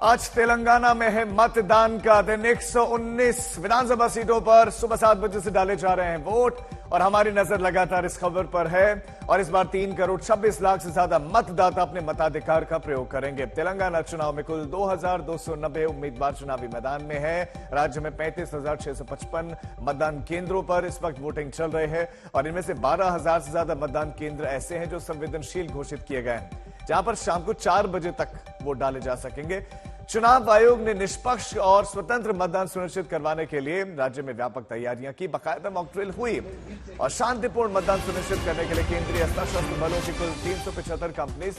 आज तेलंगाना में है मतदान का दिन। 119 विधानसभा सीटों पर सुबह 7 बजे से डाले जा रहे हैं वोट और हमारी नजर लगातार इस खबर पर है। और इस बार 3 करोड़ 26 लाख से ज्यादा मतदाता अपने मताधिकार का प्रयोग करेंगे। तेलंगाना चुनाव में कुल 2290 उम्मीदवार चुनावी मैदान में है। राज्य में 35,655 मतदान केंद्रों पर इस वक्त वोटिंग चल रही है और इनमें से 12,000 से ज्यादा मतदान केंद्र ऐसे हैं जो संवेदनशील घोषित किए गए हैं, जहां पर शाम को 4 बजे तक वोट डाले जा सकेंगे। चुनाव आयोग ने निष्पक्ष और स्वतंत्र मतदान सुनिश्चित करवाने के लिए राज्य में व्यापक तैयारियां की। बाकायदा मॉक ड्रिल हुई और शांतिपूर्ण मतदान सुनिश्चित करने के लिए केंद्रीय सशस्त्र बलों की कुल 375 कंपनी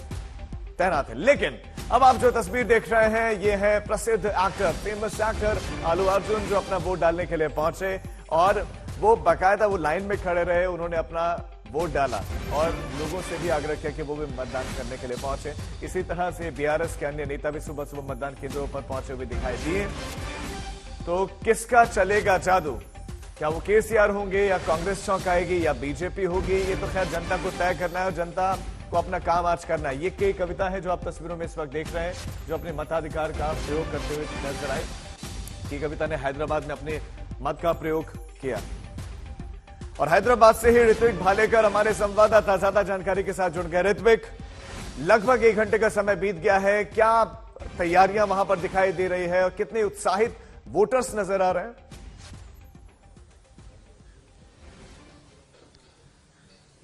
तैनात है। लेकिन अब आप जो तस्वीर देख रहे हैं, ये है प्रसिद्ध actor, famous actor Allu Arjun, जो अपना वोट डालने के लिए पहुंचे और वो बाकायदा वो लाइन में खड़े रहे। उन्होंने अपना वोट डाला और लोगों से भी आग्रह किया कि वो भी मतदान करने के लिए पहुंचे। इसी तरह से बीआरएस के अन्य नेता भी सुबह सुबह मतदान केंद्रों पर पहुंचे हुए दिखाई दिए। तो किसका चलेगा जादू? क्या वो केसीआर होंगे या कांग्रेस चौंकाएगी या बीजेपी होगी? ये तो खैर जनता को तय करना है और जनता को अपना काम आज करना है। ये कई कविता है जो आप तस्वीरों में इस वक्त देख रहे हैं, जो अपने मताधिकार का प्रयोग करते हुए नजर आए। ये कविता ने हैदराबाद में अपने मत का प्रयोग किया। और हैदराबाद से ही ऋत्विक भालेकर हमारे संवाददाता ज्यादा जानकारी के साथ जुड़ गए। ऋत्विक, लगभग 1 घंटे का समय बीत गया है, क्या तैयारियां वहां पर दिखाई दे रही है और कितने उत्साहित वोटर्स नजर आ रहे हैं?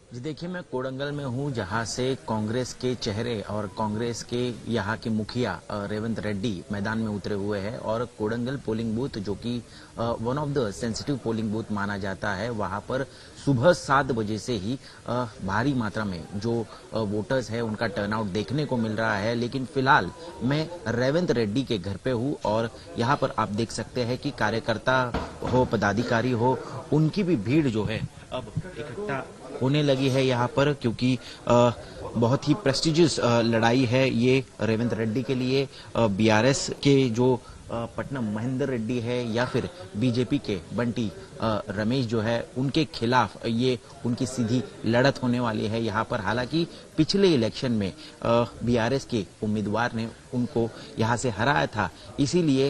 जी देखिए, मैं कोडंगल में हूं, जहां से कांग्रेस के चेहरे और कांग्रेस के यहां के मुखिया रेवंत रेड्डी मैदान में उतरे हुए हैं। और कोडंगल पोलिंग बूथ, जो कि one of the sensitive polling booth माना जाता है, वहां पर सुबह 7 बजे से ही भारी मात्रा में जो वोटर्स है उनका टर्नआउट देखने को मिल रहा है। लेकिन फिलहाल मैं रेवंत रेड्डी के घर पे हूं और यहाँ पर आप देख सकते हैं कि कार्यकर्ता हो, पदाधिकारी हो, उनकी भी भीड़ जो है अब इकट्ठा होने लगी है यहाँ पर, क्योंकि बहुत ही प्रेस्टिजियस लड़ाई है ये रेवंत रेड्डी के लिए। बीआरएस के जो पटनम महेंद्र रेड्डी है या फिर बीजेपी के बंटी रमेश जो है, उनके खिलाफ ये उनकी सीधी लड़त होने वाली है यहाँ पर। हालांकि पिछले इलेक्शन में बीआरएस के उम्मीदवार ने उनको यहाँ से हराया था, इसीलिए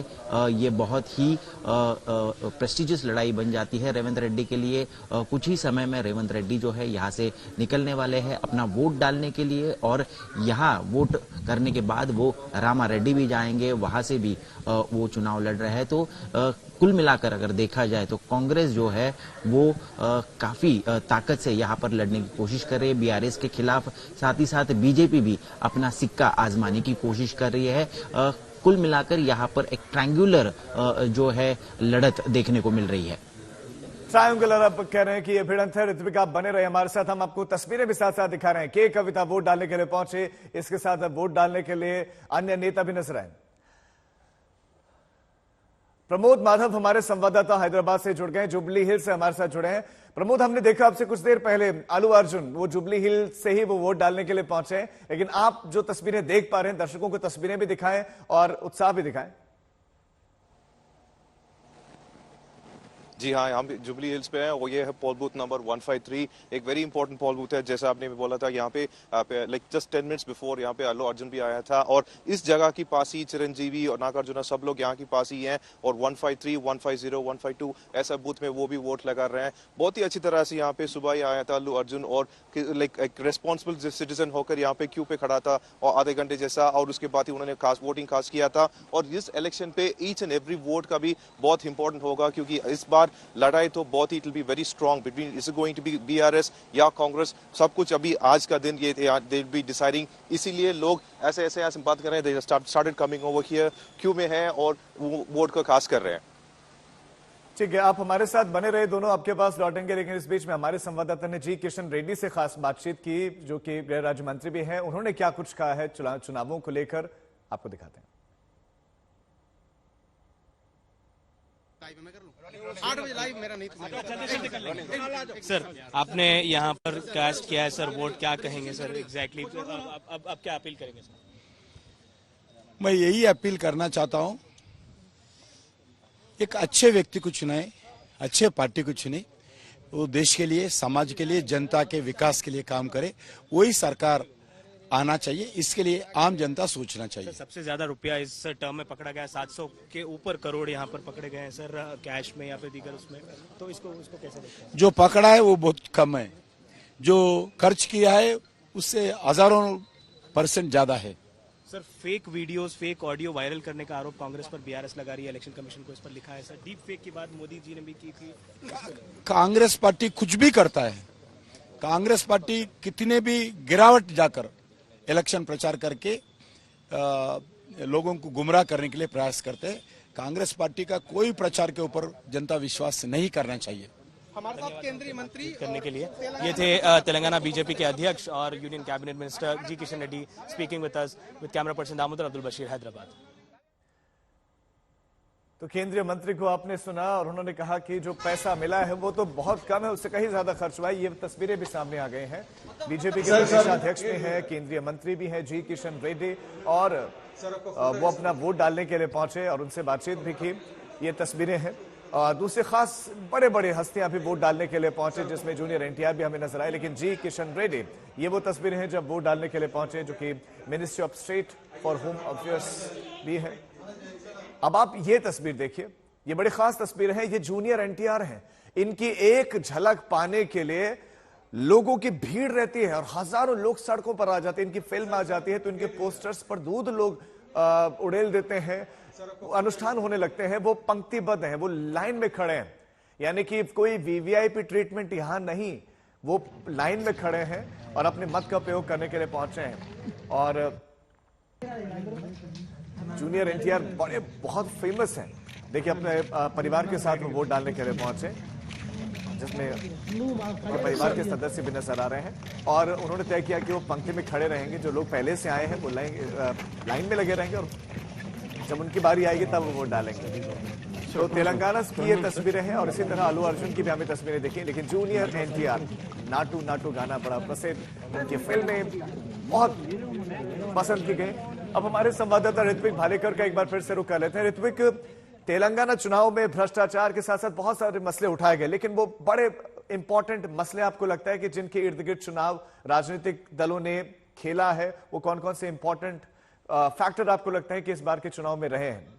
ये बहुत ही प्रेस्टिजियस लड़ाई बन जाती है रेवंत रेड्डी के लिए। कुछ ही समय में रेवंत रेड्डी जो है यहाँ से निकलने वाले हैं अपना वोट डालने के लिए और यहाँ वोट करने के बाद वो रामा रेड्डी भी जाएंगे, वहां से भी वो चुनाव लड़ रहे हैं। तो कुल मिलाकर अगर देखा जाए तो कांग्रेस जो है वो काफी ताकत से यहाँ पर लड़ने की कोशिश कर रही है बीआरएस के खिलाफ। साथ ही साथ बीजेपी भी अपना सिक्का आजमाने की कोशिश कर रही है। कुल मिलाकर यहाँ पर एक ट्रायंगुलर जो है लड़त देखने को मिल रही है। ट्रायंगुलर आप कह रहे हैं कि ये भिड़ंत है। ऋत्विक, आप बने रहे हमारे साथ, हम आपको तस्वीरें भी साथ साथ दिखा रहे हैं। के कविता वोट डालने के लिए पहुंचे, इसके साथ वोट डालने के लिए अन्य नेता भी नजर आए। प्रमोद माधव हमारे संवाददाता हैदराबाद से जुड़ गए, जुबली हिल से हमारे साथ जुड़े हैं। प्रमोद, हमने देखा आपसे कुछ देर पहले अल्लू अर्जुन वो जुबली हिल से ही वो वोट डालने के लिए पहुंचे, लेकिन आप जो तस्वीरें देख पा रहे हैं, दर्शकों को तस्वीरें भी दिखाएं और उत्साह भी दिखाएं। जी हाँ, यहाँ पे जुबली हिल्स पे है और ये है पोल बूथ नंबर 153। एक वेरी इंपॉर्टेंट पोल बूथ है, जैसा आपने भी बोला था। यहाँ पे लाइक जस्ट 10 मिनट्स बिफोर यहाँ पे अल्लू अर्जुन भी आया था और इस जगह की पास ही चिरंजीवी और नागार्जुना सब लोग यहाँ की पास ही हैं। और 153, 150, 152 ऐसा बूथ में वो भी वोट लगा रहे हैं। बहुत ही अच्छी तरह से यहाँ पे सुबह ही आया था अल्लू अर्जुन और लाइक एक रेस्पॉन्सिबल सिटीजन होकर यहाँ पे क्यू पे खड़ा था और आधे घंटे जैसा, और उसके बाद ही उन्होंने वोटिंग खास किया था। और इस इलेक्शन पे ईच एंड एवरी वोट का भी बहुत इंपॉर्टेंट होगा, क्योंकि इस बार लड़ाई तो बहुत ही, it will be very strong between, is going to be BRS या कांग्रेस, सब कुछ अभी आज का दिन ये दे विल बी डिसाइडिंग। इसीलिए लोग ऐसे बात कर रहे हैं, they started coming over here, Q में है और वोट को खास कर रहे हैं। ठीक है, आप हमारे साथ बने रहे, दोनों आपके पास लौटेंगे। लेकिन इस बीच में हमारे संवाददाता ने जी किशन रेड्डी से खास बातचीत की, जो कि गृह राज्य मंत्री भी हैं। उन्होंने क्या कुछ कहा है चुनावों को लेकर, आपको दिखाते हैं। 8 बजे लाइव मेरा नहीं था सर, आपने यहाँ पर कास्ट किया है सर वोट, क्या कहेंगे सर एग्जैक्टली? अब क्या अपील करेंगे सर? मैं यही अपील करना चाहता हूँ, एक अच्छे व्यक्ति को चुनाए, अच्छे पार्टी को चुने, वो देश के लिए, समाज के लिए, जनता के विकास के लिए काम करे, वही सरकार आना चाहिए। इसके लिए आम जनता सोचना चाहिए। सबसे ज्यादा रुपया इस टर्म में पकड़ा गया, 700 के ऊपर करोड़ यहाँ पर पकड़े गए हैं सर, कैश में या फिर दीगर उसमें, तो इसको कैसे देखते हैं? जो पकड़ा है वो बहुत कम है, जो खर्च किया है उससे हजारों % ज्यादा है। Sir fake videos, fake audio viral करने का आरोप कांग्रेस पर बीआरएस लगा रही है, इलेक्शन कमीशन को इस पर लिखा है सर। डीप फेक की बात मोदी जी ने भी की थी। कांग्रेस पार्टी कुछ भी करता है, कांग्रेस पार्टी कितने भी गिरावट जाकर इलेक्शन प्रचार करके लोगों को गुमराह करने के लिए प्रयास करते हैं। कांग्रेस पार्टी का कोई प्रचार के ऊपर जनता विश्वास नहीं करना चाहिए। हमारे साथ केंद्रीय मंत्री करने के लिए ये थे तेलंगाना बीजेपी के अध्यक्ष और union cabinet minister G Kishan Reddy speaking with us, with camera person Damodar Abdul Bashir, Hyderabad. तो केंद्रीय मंत्री को आपने सुना और उन्होंने कहा कि जो पैसा मिला है वो तो बहुत कम है, उससे कहीं ज्यादा खर्च हुआ है। ये तस्वीरें भी सामने आ गई हैं। बीजेपी के प्रदेश अध्यक्ष भी हैं, केंद्रीय मंत्री भी हैं जी किशन रेड्डी, और वो अपना वोट डालने के लिए पहुंचे और उनसे बातचीत भी की। ये तस्वीरें हैं। और दूसरे खास बड़े बड़े हस्तियां भी वोट डालने के लिए पहुंचे, जिसमें जूनियर एनटीआर भी हमें नजर आए। लेकिन जी किशन रेड्डी, ये वो तस्वीरें हैं जब वोट डालने के लिए पहुंचे, जो कि ministry of state for home affairs भी है। अब आप ये तस्वीर देखिए, ये बड़ी खास तस्वीर है। ये जूनियर एनटीआर हैं, इनकी एक झलक पाने के लिए लोगों की भीड़ रहती है और हजारों लोग सड़कों पर आ जाते हैं। इनकी फिल्म आ जाती है तो इनके पोस्टर्स पर दूध लोग उड़ेल देते हैं, अनुष्ठान होने लगते हैं। वो पंक्तिबद्ध हैं, वो लाइन में खड़े हैं, यानी कि कोई वीवीआईपी ट्रीटमेंट यहां नहीं, वो लाइन में खड़े हैं और अपने मत का प्रयोग करने के लिए पहुंचे हैं। और जूनियर एनटीआर बड़े बहुत फेमस हैं। देखिए अपने परिवार के साथ वो वोट डालने के लिए पहुंचे, जिसमें परिवार के सदस्य भी नजर आ रहे हैं। और उन्होंने तय किया कि वो पंक्ति में खड़े रहेंगे, जो लोग पहले से आए हैं वो लाइन में लगे रहेंगे और जब उनकी बारी आएगी तब वो वोट डालेंगे। तो तेलंगाना की ये तस्वीरें हैं और इसी तरह अल्लू अर्जुन की भी हमें तस्वीरें देखी। लेकिन जूनियर एनटीआर, नाटू नाटू गाना बड़ा प्रसिद्ध, उनकी फिल्में बहुत पसंद की गई। अब हमारे संवाददाता ऋत्विक भालेकर का एक बार फिर से रुख कर लेते हैं। ऋत्विक, तेलंगाना चुनाव में भ्रष्टाचार के साथ साथ बहुत सारे मसले उठाए गए, लेकिन वो बड़े इंपॉर्टेंट मसले आपको लगता है कि जिनके इर्द गिर्द चुनाव राजनीतिक दलों ने खेला है, वो कौन कौन से इंपॉर्टेंट फैक्टर आपको लगता है कि इस बार के चुनाव में रहे हैं?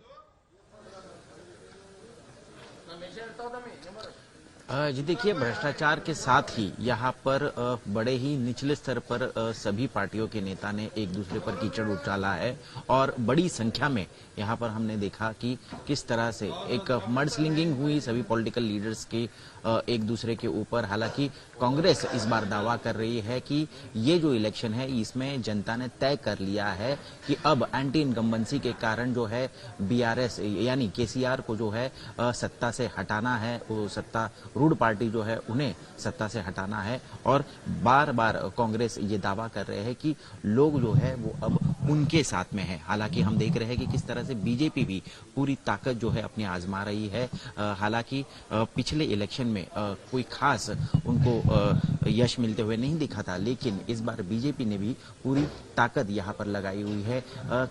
जी देखिए, भ्रष्टाचार के साथ ही यहाँ पर बड़े ही निचले स्तर पर सभी पार्टियों के नेता ने एक दूसरे पर कीचड़ उछाला है और बड़ी संख्या में यहाँ पर हमने देखा कि किस तरह से एक मडस्लिंगिंग हुई सभी पॉलिटिकल लीडर्स की एक दूसरे के ऊपर। हालांकि कांग्रेस इस बार दावा कर रही है कि ये जो इलेक्शन है इसमें जनता ने तय कर लिया है कि अब एंटी इनकम्बेंसी के कारण जो है बीआरएस यानी केसीआर को जो है सत्ता से हटाना है, वो सत्ता रूढ़ पार्टी जो है उन्हें सत्ता से हटाना है। और बार बार कांग्रेस ये दावा कर रहे हैं कि लोग जो है वो अब उनके साथ में है। हालांकि हम देख रहे हैं कि किस तरह से बीजेपी भी पूरी ताकत जो है अपनी आजमा रही है। हालांकि पिछले इलेक्शन में कोई खास उनको यश मिलते हुए नहीं दिखा था, लेकिन इस बार बीजेपी ने भी पूरी ताकत यहाँ पर लगाई हुई है।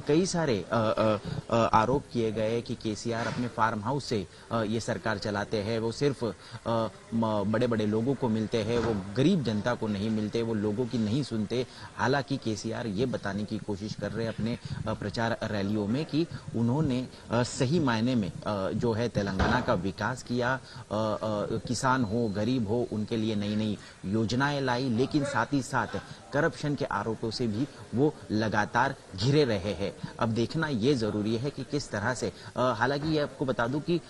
कई सारे आरोप किए गए कि केसीआर अपने फार्म हाउस से ये सरकार चलाते हैं, वो सिर्फ बड़े बड़े लोगों को मिलते हैं, वो गरीब जनता को नहीं मिलते, वो लोगों की नहीं सुनते। हालांकि केसीआर ये बताने की कोशिश कर रहे हैं अपने प्रचार रैलियों में कि उन्होंने सही मायने में जो है तेलंगाना का विकास किया, किसान हो गरीब हो उनके लिए नई नई योजनाएं लाई, लेकिन साथ ही साथ करप्शन के आरोपों से भी वो लगातार घिरे रहे हैं। अब देखना ये जरूरी है कि किस तरह से, हालांकि ये आपको बता दूं कि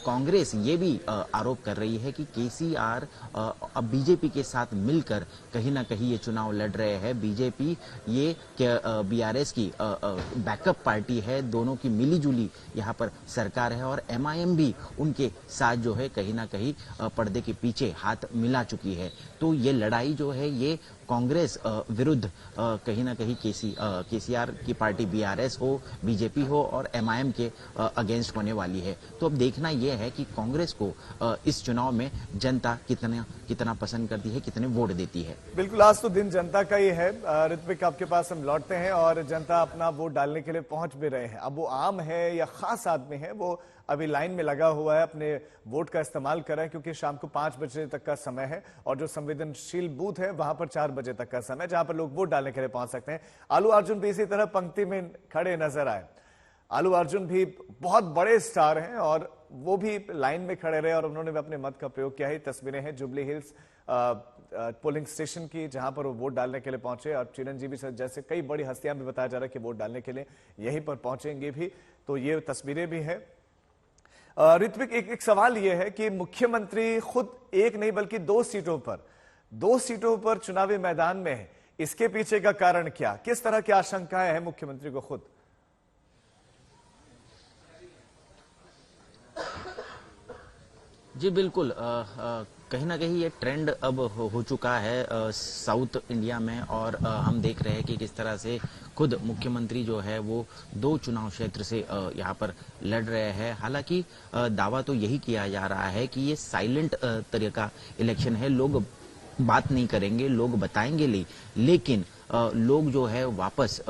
कांग्रेस ये भी आरोप कर रही है कि केसीआर अब बीजेपी के साथ मिलकर कहीं ना कहीं ये चुनाव लड़ रहे हैं। बीजेपी ये बीआरएस की बैकअप पार्टी है, दोनों की मिलीजुली यहाँ पर सरकार है और एमआईएम भी उनके साथ जो है कहीं ना कहीं पर्दे के पीछे हाथ मिला चुकी है। तो ये लड़ाई जो है ये कांग्रेस विरुद्ध कहीं ना कहीं केसीआर की पार्टी बीआरएस हो, बीजेपी हो और एमआईएम के अगेंस्ट होने वाली है। तो अब देखना यह है कि कांग्रेस को इस चुनाव में जनता कितना पसंद करती है, कितने वोट देती है। बिल्कुल, आज तो दिन जनता का ही है। ऋत्विक, आपके पास हम लौटते हैं और जनता अपना वोट डालने के लिए पहुंच भी रहे हैं। अब वो आम है या खास आदमी है, वो अभी लाइन में लगा हुआ है, अपने वोट का इस्तेमाल कर रहा है, क्योंकि शाम को 5 बजे तक का समय है और जो संवेदनशील बूथ है वहां पर 4 बजे तक का समय, जहां पर लोग वोट डालने के लिए पहुंच सकते हैं। आलू अर्जुन भी इसी तरह पंक्ति में खड़े नजर आए। आलू अर्जुन भी बहुत बड़े स्टार हैं और वो भी लाइन में खड़े रहे और उन्होंने भी अपने मत का प्रयोग किया है। तस्वीरें हैं जुबली हिल्स पोलिंग स्टेशन की, जहां पर वो वोट डालने के लिए पहुंचे और चिरंजीवी सर जैसे कई बड़ी हस्तियां भी बताया जा रहा है कि वोट डालने के लिए यहीं पर पहुंचेंगे भी। तो ये तस्वीरें भी हैं। ऋत्विक, एक सवाल यह है कि मुख्यमंत्री खुद एक नहीं बल्कि दो सीटों पर चुनावी मैदान में है, इसके पीछे का कारण क्या, किस तरह की आशंकाएं हैं मुख्यमंत्री को खुद? जी बिल्कुल, कहीं ना कहीं ये ट्रेंड अब हो चुका है साउथ इंडिया में, और हम देख रहे हैं कि किस तरह से खुद मुख्यमंत्री जो है वो दो चुनाव क्षेत्र से यहाँ पर लड़ रहे हैं। हालांकि दावा तो यही किया जा रहा है कि ये साइलेंट तरह का इलेक्शन है, लोग बात नहीं करेंगे, लोग बताएंगे नहीं, लेकिन लोग जो है वापस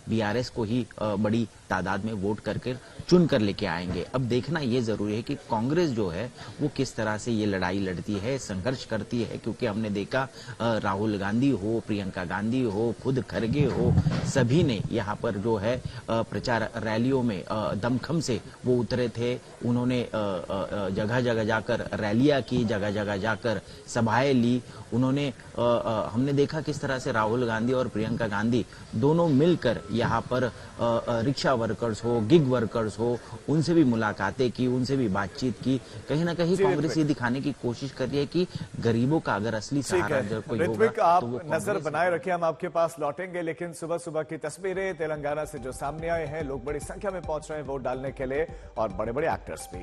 बीआरएस को ही बड़ी तादाद में वोट करके चुन कर लेके आएंगे। अब देखना ये जरूरी है कि कांग्रेस जो है वो किस तरह से ये लड़ाई लड़ती है, संघर्ष करती है, क्योंकि हमने देखा राहुल गांधी हो, प्रियंका गांधी हो, खुद खरगे हो, सभी ने यहाँ पर जो है प्रचार रैलियों में दमखम से वो उतरे थे। उन्होंने जगह जगह जाकर रैलियां की, जगह जगह जाकर सभाएं ली। उन्होंने हमने देखा किस तरह से राहुल गांधी और प्रियंका गांधी दोनों मिलकर यहाँ पर रिक्शा वर्कर्स हो, गिग वर्कर्स हो, उनसे भी मुलाकातें की, उनसे भी बातचीत की। कहीं ना कहीं कांग्रेस ये दिखाने की कोशिश कर रही है कि गरीबों का अगर असली सहारा जब कोई होगा आप तो वो नजर बनाए रखिए, हम आपके पास लौटेंगे। लेकिन सुबह सुबह की तस्वीरें तेलंगाना से जो सामने आए हैं, लोग बड़ी संख्या में पहुंच रहे हैं वोट डालने के लिए और बड़े बड़े एक्टर्स भी।